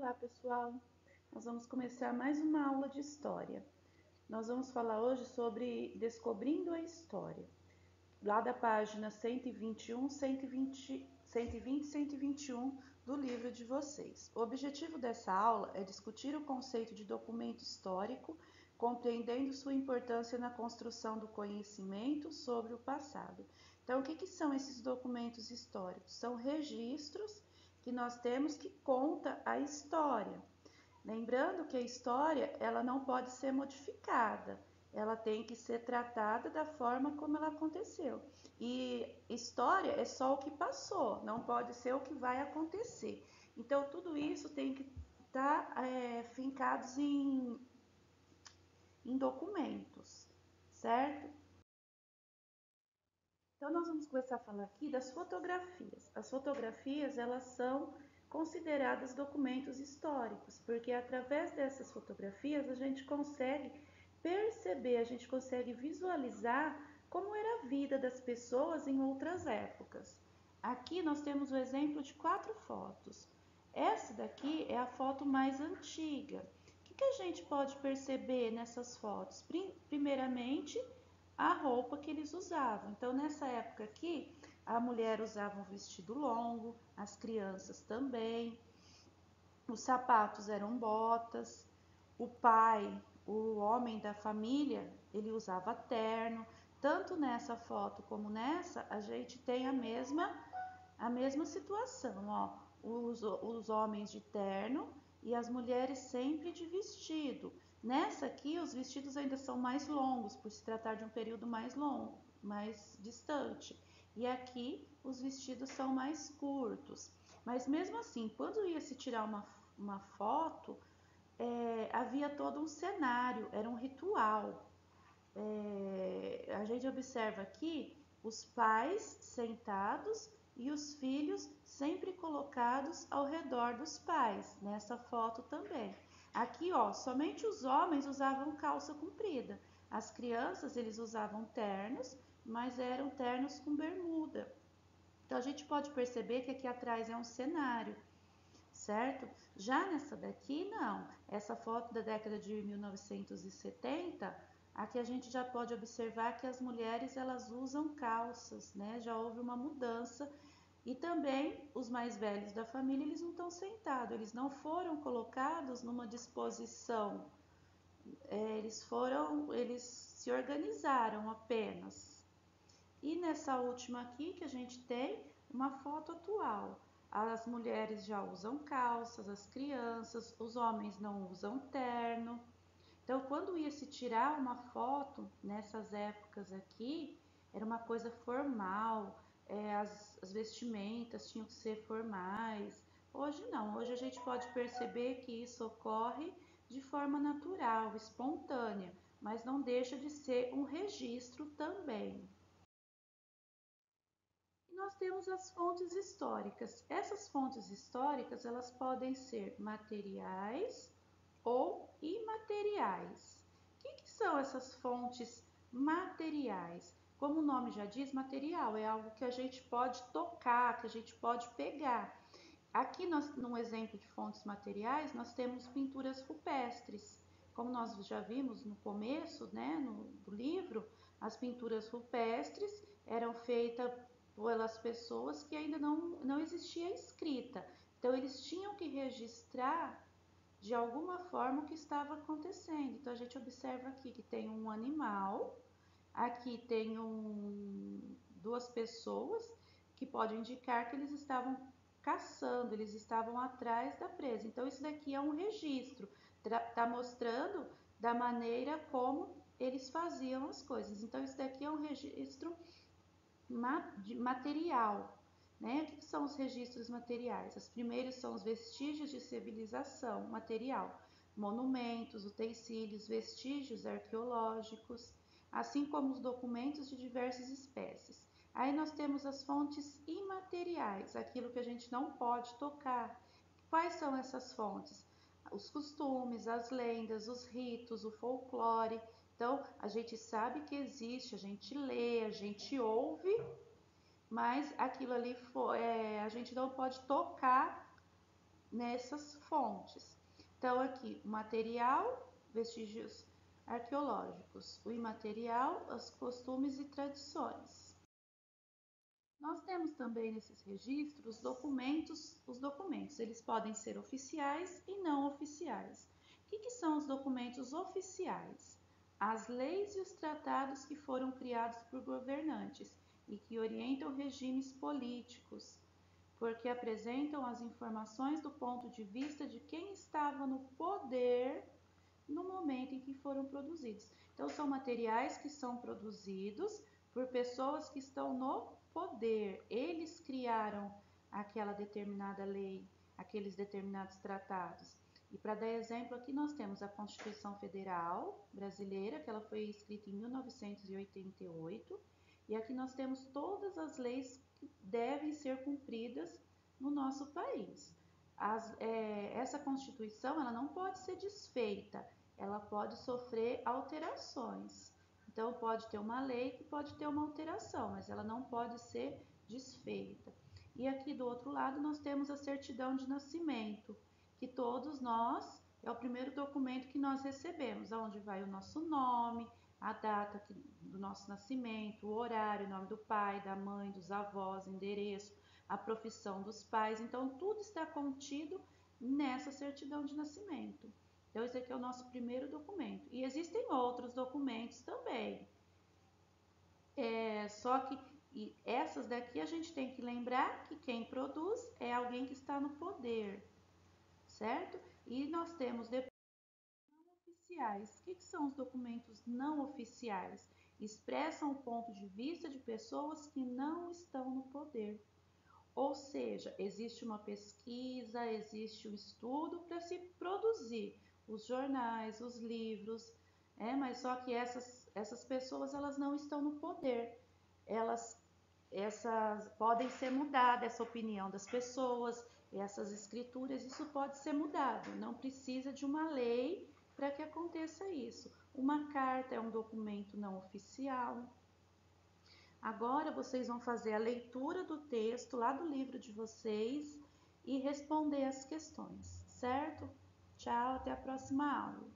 Olá, pessoal! Nós vamos começar mais uma aula de história. Nós vamos falar hoje sobre Descobrindo a História, lá da página 121, 120 e 121 do livro de vocês. O objetivo dessa aula é discutir o conceito de documento histórico, compreendendo sua importância na construção do conhecimento sobre o passado. Então, o que são esses documentos históricos? São registros que nós temos que conta a história. Lembrando que a história ela não pode ser modificada, ela tem que ser tratada da forma como ela aconteceu. E história é só o que passou, não pode ser o que vai acontecer. Então tudo isso tem que estar fincados em documentos, certo? Então nós vamos começar a falar aqui das fotografias. As fotografias elas são consideradas documentos históricos, porque através dessas fotografias a gente consegue perceber, a gente consegue visualizar como era a vida das pessoas em outras épocas. Aqui nós temos o exemplo de 4 fotos. Essa daqui é a foto mais antiga. O que a gente pode perceber nessas fotos? Primeiramente, a roupa que eles usavam. Então, nessa época aqui, a mulher usava um vestido longo, as crianças também, os sapatos eram botas, o pai, o homem da família, ele usava terno. Tanto nessa foto como nessa, a gente tem a mesma situação, ó. Os homens de terno e as mulheres sempre de vestido. Nessa aqui, os vestidos ainda são mais longos, por se tratar de um período mais longo, mais distante. E aqui, os vestidos são mais curtos. Mas mesmo assim, quando ia se tirar uma foto, havia todo um cenário, era um ritual. A gente observa aqui os pais sentados e os filhos sempre colocados ao redor dos pais, nessa foto também. Aqui, ó, somente os homens usavam calça comprida. As crianças, eles usavam ternos, mas eram ternos com bermuda. Então a gente pode perceber que aqui atrás é um cenário, certo? Já nessa daqui, não. Essa foto da década de 1970, aqui a gente já pode observar que as mulheres elas usam calças, né? Já houve uma mudança. E também os mais velhos da família, eles não estão sentados, eles não foram colocados numa disposição, eles se organizaram apenas. E nessa última aqui que a gente tem uma foto atual, as mulheres já usam calças, as crianças, os homens não usam terno. Então, quando ia se tirar uma foto nessas épocas aqui, era uma coisa formal, as vestimentas tinham que ser formais. Hoje não, hoje a gente pode perceber que isso ocorre de forma natural, espontânea, mas não deixa de ser um registro também. E nós temos as fontes históricas. Essas fontes históricas, elas podem ser materiais ou imateriais. O que são essas fontes materiais? Como o nome já diz, material é algo que a gente pode tocar, que a gente pode pegar. Aqui, num exemplo de fontes materiais, nós temos pinturas rupestres. Como nós já vimos no começo, né, do livro, as pinturas rupestres eram feitas pelas pessoas que ainda não existia escrita. Então, eles tinham que registrar de alguma forma o que estava acontecendo. Então, a gente observa aqui que tem um animal, aqui tem duas pessoas que podem indicar que eles estavam caçando, eles estavam atrás da presa. Então, isso daqui é um registro, está mostrando da maneira como eles faziam as coisas. Então, isso daqui é um registro material. Né? O que são os registros materiais? Os primeiros são os vestígios de civilização material, monumentos, utensílios, vestígios arqueológicos, assim como os documentos de diversas espécies. Aí nós temos as fontes imateriais, aquilo que a gente não pode tocar. Quais são essas fontes? Os costumes, as lendas, os ritos, o folclore. Então, a gente sabe que existe, a gente lê, a gente ouve, mas aquilo ali a gente não pode tocar nessas fontes. Então, aqui, o material, vestígios arqueológicos, o imaterial, os costumes e tradições. Nós temos também nesses registros os documentos, eles podem ser oficiais e não oficiais. O que são os documentos oficiais? As leis e os tratados que foram criados por governantes e que orientam regimes políticos, porque apresentam as informações do ponto de vista de quem estava no poder no momento em que foram produzidos. Então, são materiais que são produzidos por pessoas que estão no poder. Eles criaram aquela determinada lei, aqueles determinados tratados. E para dar exemplo, aqui nós temos a Constituição Federal Brasileira, que ela foi escrita em 1988, e aqui nós temos todas as leis que devem ser cumpridas no nosso país. Essa Constituição ela não pode ser desfeita, ela pode sofrer alterações. Então, pode ter uma lei que pode ter uma alteração, mas ela não pode ser desfeita. E aqui do outro lado nós temos a certidão de nascimento, que todos nós, é o primeiro documento que nós recebemos, onde vai o nosso nome, a data do nosso nascimento, o horário, o nome do pai, da mãe, dos avós, endereço, a profissão dos pais. Então, tudo está contido nessa certidão de nascimento. Então, esse aqui é o nosso primeiro documento. E existem outros documentos também. Só que essas daqui a gente tem que lembrar que quem produz é alguém que está no poder, certo? E nós temos depois não oficiais. O que são os documentos não oficiais? Expressam o ponto de vista de pessoas que não estão no poder. Ou seja, existe uma pesquisa, existe um estudo para se produzir os jornais, os livros, mas só que essas pessoas elas não estão no poder. Essas podem ser mudadas, essa opinião das pessoas, essas escrituras, isso pode ser mudado. Não precisa de uma lei para que aconteça isso. Uma carta é um documento não oficial. Agora vocês vão fazer a leitura do texto lá do livro de vocês e responder as questões, certo? Tchau, até a próxima aula.